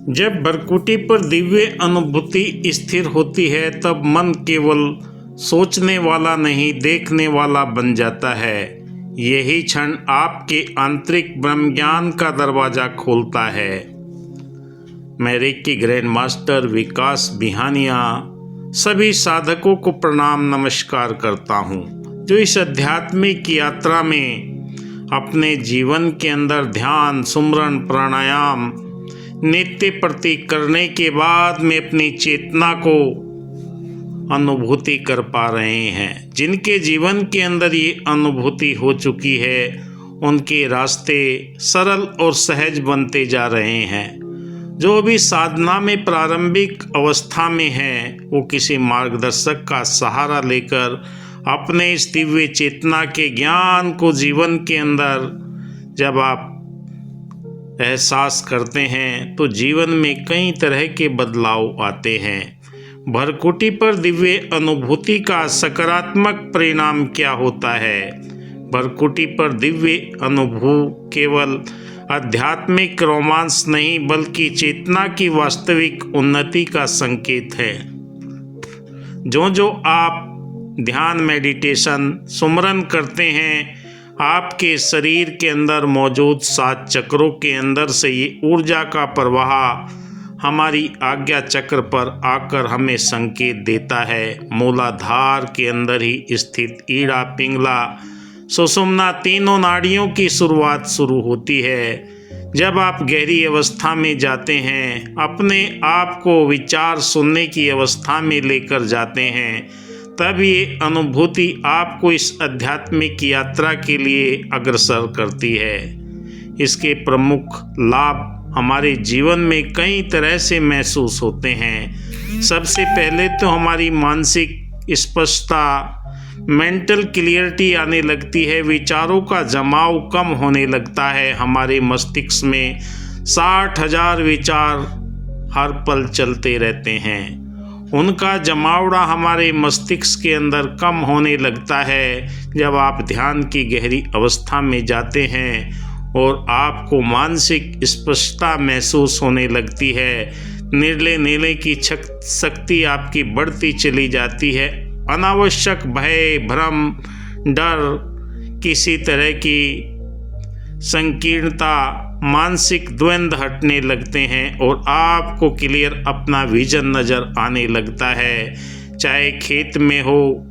जब भ्रकुटी पर दिव्य अनुभूति स्थिर होती है तब मन केवल सोचने वाला नहीं, देखने वाला बन जाता है। यही क्षण आपके आंतरिक ब्रह्म ज्ञान का दरवाजा खोलता है। मैं रेकी ग्रैंड मास्टर विकास बिहानिया सभी साधकों को प्रणाम नमस्कार करता हूँ, जो इस आध्यात्मिक यात्रा में अपने जीवन के अंदर ध्यान, सुमरन, प्राणायाम नित्य प्रति करने के बाद में अपनी चेतना को अनुभूति कर पा रहे हैं। जिनके जीवन के अंदर ये अनुभूति हो चुकी है, उनके रास्ते सरल और सहज बनते जा रहे हैं। जो भी साधना में प्रारंभिक अवस्था में है, वो किसी मार्गदर्शक का सहारा लेकर अपने इस दिव्य चेतना के ज्ञान को जीवन के अंदर जब आप एहसास करते हैं तो जीवन में कई तरह के बदलाव आते हैं। भ्रकुटी पर दिव्य अनुभूति का सकारात्मक परिणाम क्या होता है? भ्रकुटी पर दिव्य अनुभव केवल आध्यात्मिक रोमांस नहीं, बल्कि चेतना की वास्तविक उन्नति का संकेत है। जो आप ध्यान, मेडिटेशन, सुमरन करते हैं, आपके शरीर के अंदर मौजूद 7 चक्रों के अंदर से ये ऊर्जा का प्रवाह हमारी आज्ञा चक्र पर आकर हमें संकेत देता है। मूलाधार के अंदर ही स्थित ईड़ा, पिंगला, सुषुम्ना तीनों नाड़ियों की शुरुआत शुरू होती है। जब आप गहरी अवस्था में जाते हैं, अपने आप को विचार सुनने की अवस्था में लेकर जाते हैं, तब ये अनुभूति आपको इस आध्यात्मिक यात्रा के लिए अग्रसर करती है। इसके प्रमुख लाभ हमारे जीवन में कई तरह से महसूस होते हैं। सबसे पहले तो हमारी मानसिक स्पष्टता, मेंटल क्लियरिटी आने लगती है। विचारों का जमाव कम होने लगता है। हमारे मस्तिष्क में 60,000 विचार हर पल चलते रहते हैं। उनका जमावड़ा हमारे मस्तिष्क के अंदर कम होने लगता है जब आप ध्यान की गहरी अवस्था में जाते हैं और आपको मानसिक स्पष्टता महसूस होने लगती है। निर्णय लेने की शक्ति आपकी बढ़ती चली जाती है। अनावश्यक भय, भ्रम, डर, किसी तरह की संकीर्णता, मानसिक द्वंद्व हटने लगते हैं और आपको क्लियर अपना विजन नज़र आने लगता है। चाहे खेत में हो,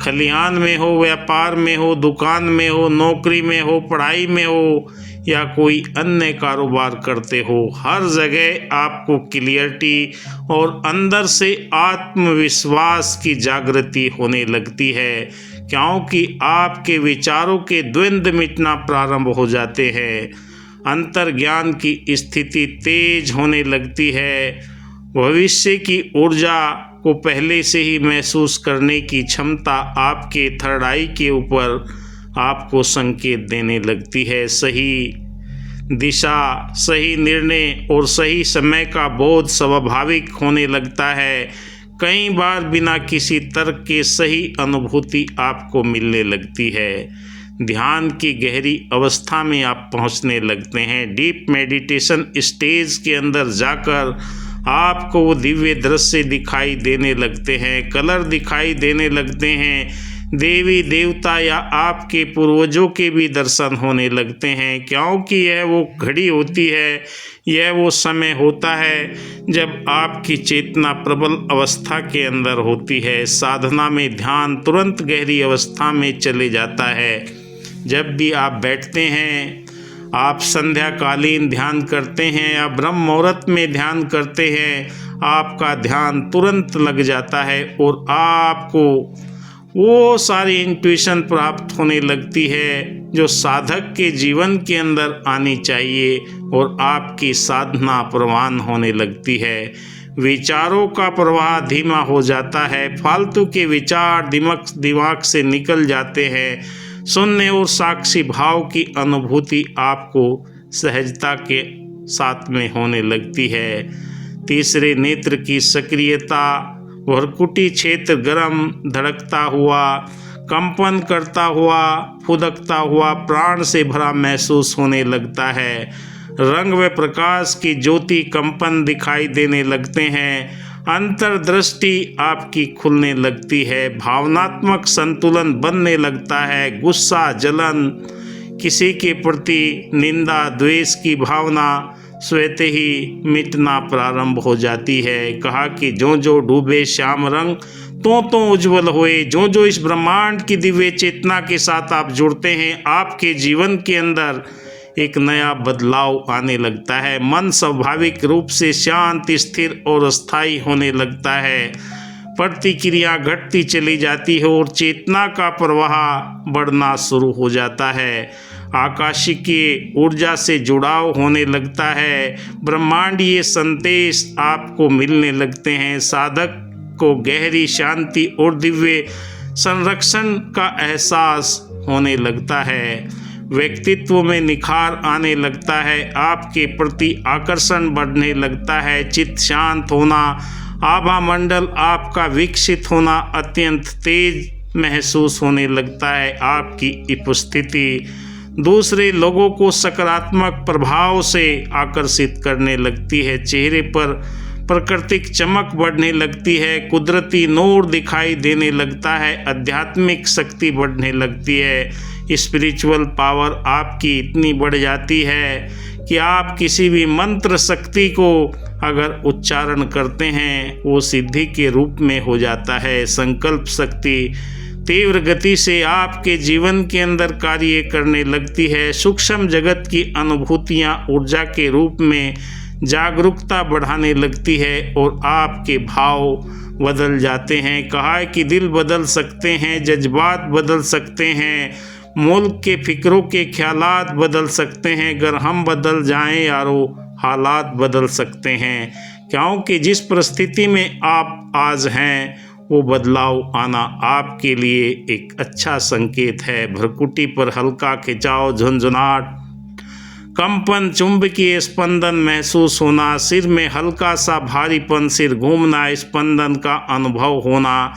खलिहान में हो, व्यापार में हो, दुकान में हो, नौकरी में हो, पढ़ाई में हो या कोई अन्य कारोबार करते हो, हर जगह आपको क्लियरिटी और अंदर से आत्मविश्वास की जागृति होने लगती है, क्योंकि आपके विचारों के द्वंद्व मिटना प्रारंभ हो जाते हैं। अंतर्ज्ञान की स्थिति तेज होने लगती है। भविष्य की ऊर्जा को पहले से ही महसूस करने की क्षमता आपके थर्ड आई के ऊपर आपको संकेत देने लगती है। सही दिशा, सही निर्णय और सही समय का बोध स्वाभाविक होने लगता है। कई बार बिना किसी तर्क के सही अनुभूति आपको मिलने लगती है। ध्यान की गहरी अवस्था में आप पहुंचने लगते हैं। डीप मेडिटेशन स्टेज के अंदर जाकर आपको वो दिव्य दृश्य दिखाई देने लगते हैं, कलर दिखाई देने लगते हैं, देवी देवता या आपके पूर्वजों के भी दर्शन होने लगते हैं, क्योंकि यह वो घड़ी होती है, यह वो समय होता है जब आपकी चेतना प्रबल अवस्था के अंदर होती है। साधना में ध्यान तुरंत गहरी अवस्था में चले जाता है। जब भी आप बैठते हैं, आप संध्याकालीन ध्यान करते हैं या ब्रह्म मुहूर्त में ध्यान करते हैं, आपका ध्यान तुरंत लग जाता है और आपको वो सारी इंट्यूशन प्राप्त होने लगती है जो साधक के जीवन के अंदर आनी चाहिए और आपकी साधना प्रवान होने लगती है। विचारों का प्रवाह धीमा हो जाता है। फालतू के विचार दिमाग से निकल जाते हैं। शून्य और साक्षी भाव की अनुभूति आपको सहजता के साथ में होने लगती है। तीसरे नेत्र की सक्रियता, भ्रकुटी क्षेत्र गर्म, धड़कता हुआ, कंपन करता हुआ, फुदकता हुआ, प्राण से भरा महसूस होने लगता है। रंग व प्रकाश की ज्योति कंपन दिखाई देने लगते हैं, अंतर्दृष्टि आपकी खुलने लगती है, भावनात्मक संतुलन बनने लगता है, गुस्सा, जलन, किसी के प्रति निंदा, द्वेष की भावना स्वतः ही मिटना प्रारंभ हो जाती है। कहा कि जो जो डूबे श्याम रंग तो उज्जवल होए। जो जो इस ब्रह्मांड की दिव्य चेतना के साथ आप जुड़ते हैं, आपके जीवन के अंदर एक नया बदलाव आने लगता है। मन स्वाभाविक रूप से शांत, स्थिर और स्थायी होने लगता है। प्रतिक्रिया घटती चली जाती है और चेतना का प्रवाह बढ़ना शुरू हो जाता है। आकाशीय ऊर्जा से जुड़ाव होने लगता है। ब्रह्मांडीय संदेश आपको मिलने लगते हैं। साधक को गहरी शांति और दिव्य संरक्षण का एहसास होने लगता है। व्यक्तित्व में निखार आने लगता है। आपके प्रति आकर्षण बढ़ने लगता है। चित्त शांत होना, आभा मंडल आपका विकसित होना अत्यंत तेज महसूस होने लगता है। आपकी उपस्थिति दूसरे लोगों को सकारात्मक प्रभाव से आकर्षित करने लगती है। चेहरे पर प्राकृतिक चमक बढ़ने लगती है। कुदरती नूर दिखाई देने लगता है। आध्यात्मिक शक्ति बढ़ने लगती है। स्पिरिचुअल पावर आपकी इतनी बढ़ जाती है कि आप किसी भी मंत्र शक्ति को अगर उच्चारण करते हैं वो सिद्धि के रूप में हो जाता है। संकल्प शक्ति तीव्र गति से आपके जीवन के अंदर कार्य करने लगती है। सूक्ष्म जगत की अनुभूतियाँ ऊर्जा के रूप में जागरूकता बढ़ाने लगती है और आपके भाव बदल जाते हैं। कहा है कि दिल बदल सकते हैं, जज्बात बदल सकते हैं, मुल्क के फिक्रों के ख्यालात बदल सकते हैं। अगर हम बदल जाएं यारो, हालात बदल सकते हैं। क्योंकि जिस परिस्थिति में आप आज हैं वो बदलाव आना आपके लिए एक अच्छा संकेत है। भ्रुकुटी पर हल्का खिंचाव, झुंझुनाहट, कंपन, चुंबकीय स्पंदन महसूस होना, सिर में हल्का सा भारीपन, सिर घूमना, स्पंदन का अनुभव होना,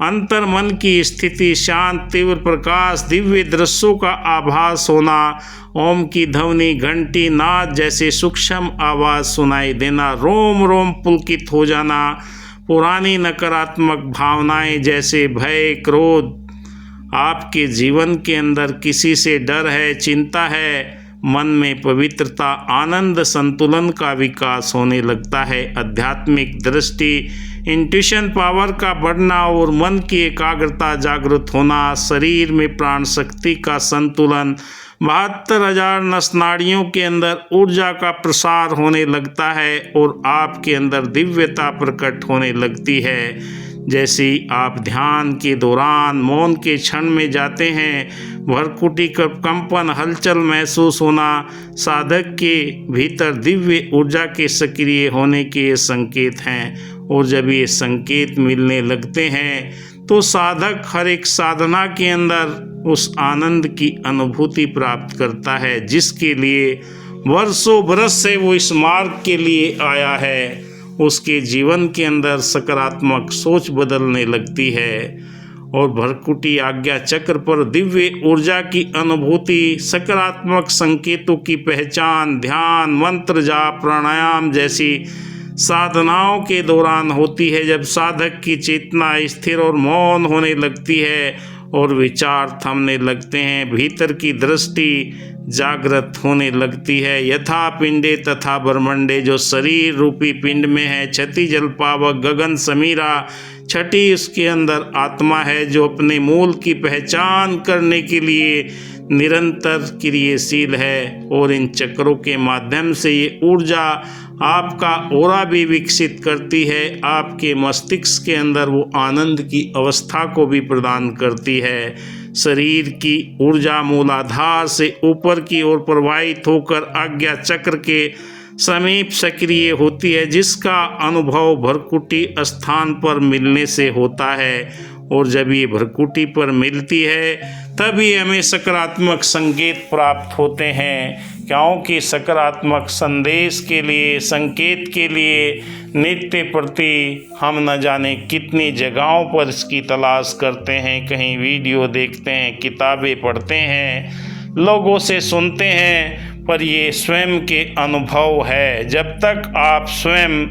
अंतर मन की स्थिति शांत, तीव्र प्रकाश, दिव्य दृश्यों का आभास होना, ओम की ध्वनि, घंटी, नाद जैसे सूक्ष्म आवाज सुनाई देना, रोम रोम पुलकित हो जाना, पुरानी नकारात्मक भावनाएं जैसे भय, क्रोध, आपके जीवन के अंदर किसी से डर है, चिंता है, मन में पवित्रता, आनंद, संतुलन का विकास होने लगता है। आध्यात्मिक दृष्टि, इंट्यूशन पावर का बढ़ना और मन की एकाग्रता जागृत होना, शरीर में प्राण शक्ति का संतुलन, 72,000 नस नाड़ियों के अंदर ऊर्जा का प्रसार होने लगता है और आपके अंदर दिव्यता प्रकट होने लगती है। जैसे आप ध्यान के दौरान मौन के क्षण में जाते हैं, भ्रुकुटी का कंपन, हलचल महसूस होना साधक के भीतर दिव्य ऊर्जा के सक्रिय होने के संकेत हैं। और जब ये संकेत मिलने लगते हैं तो साधक हर एक साधना के अंदर उस आनंद की अनुभूति प्राप्त करता है जिसके लिए वर्षों बरस से वो इस मार्ग के लिए आया है। उसके जीवन के अंदर सकारात्मक सोच बदलने लगती है और भ्रुकुटी आज्ञा चक्र पर दिव्य ऊर्जा की अनुभूति, सकारात्मक संकेतों की पहचान, ध्यान, मंत्र जाप, प्राणायाम जैसी साधनाओं के दौरान होती है। जब साधक की चेतना स्थिर और मौन होने लगती है और विचार थमने लगते हैं, भीतर की दृष्टि जागृत होने लगती है। यथा पिंडे तथा ब्रह्मंडे, जो शरीर रूपी पिंड में है, क्षति जल पावक गगन समीरा, छठी उसके अंदर आत्मा है जो अपने मूल की पहचान करने के लिए निरंतर क्रियाशील है और इन चक्रों के माध्यम से ये ऊर्जा आपका ओरा भी विकसित करती है। आपके मस्तिष्क के अंदर वो आनंद की अवस्था को भी प्रदान करती है। शरीर की ऊर्जा मूलाधार से ऊपर की ओर प्रवाहित होकर आज्ञा चक्र के समीप सक्रिय होती है, जिसका अनुभव भ्रुकुटी स्थान पर मिलने से होता है। और जब ये भ्रुकुटी पर मिलती है तभी हमें सकारात्मक संकेत प्राप्त होते हैं, क्योंकि सकारात्मक संदेश के लिए, संकेत के लिए नित्य प्रति हम न जाने कितनी जगहों पर इसकी तलाश करते हैं। कहीं वीडियो देखते हैं, किताबें पढ़ते हैं, लोगों से सुनते हैं, पर ये स्वयं के अनुभव है। जब तक आप स्वयं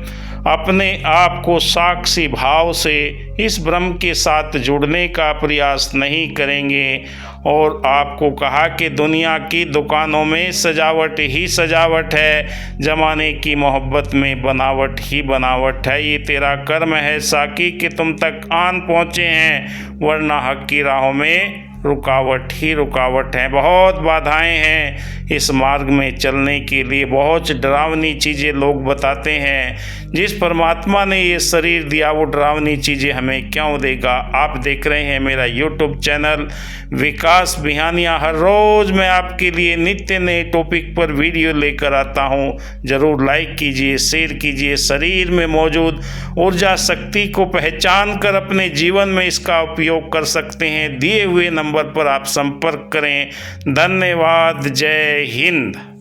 अपने आप को साक्षी भाव से इस ब्रह्म के साथ जुड़ने का प्रयास नहीं करेंगे, और आपको कहा कि दुनिया की दुकानों में सजावट ही सजावट है, जमाने की मोहब्बत में बनावट ही बनावट है। ये तेरा कर्म है साकी कि तुम तक आन पहुँचे हैं, वरना हक की राहों में रुकावट ही रुकावट है। बहुत बाधाएं हैं इस मार्ग में चलने के लिए, बहुत डरावनी चीज़ें लोग बताते हैं। जिस परमात्मा ने ये शरीर दिया वो डरावनी चीज़ें हमें क्यों देगा। आप देख रहे हैं मेरा यूट्यूब चैनल विकास बिहानिया। हर रोज़ मैं आपके लिए नित्य नए टॉपिक पर वीडियो लेकर आता हूँ। ज़रूर लाइक कीजिए, शेयर कीजिए। शरीर में मौजूद ऊर्जा शक्ति को पहचान कर अपने जीवन में इसका उपयोग कर सकते हैं। दिए हुए नंबर पर आप संपर्क करें। धन्यवाद। जय हिंद।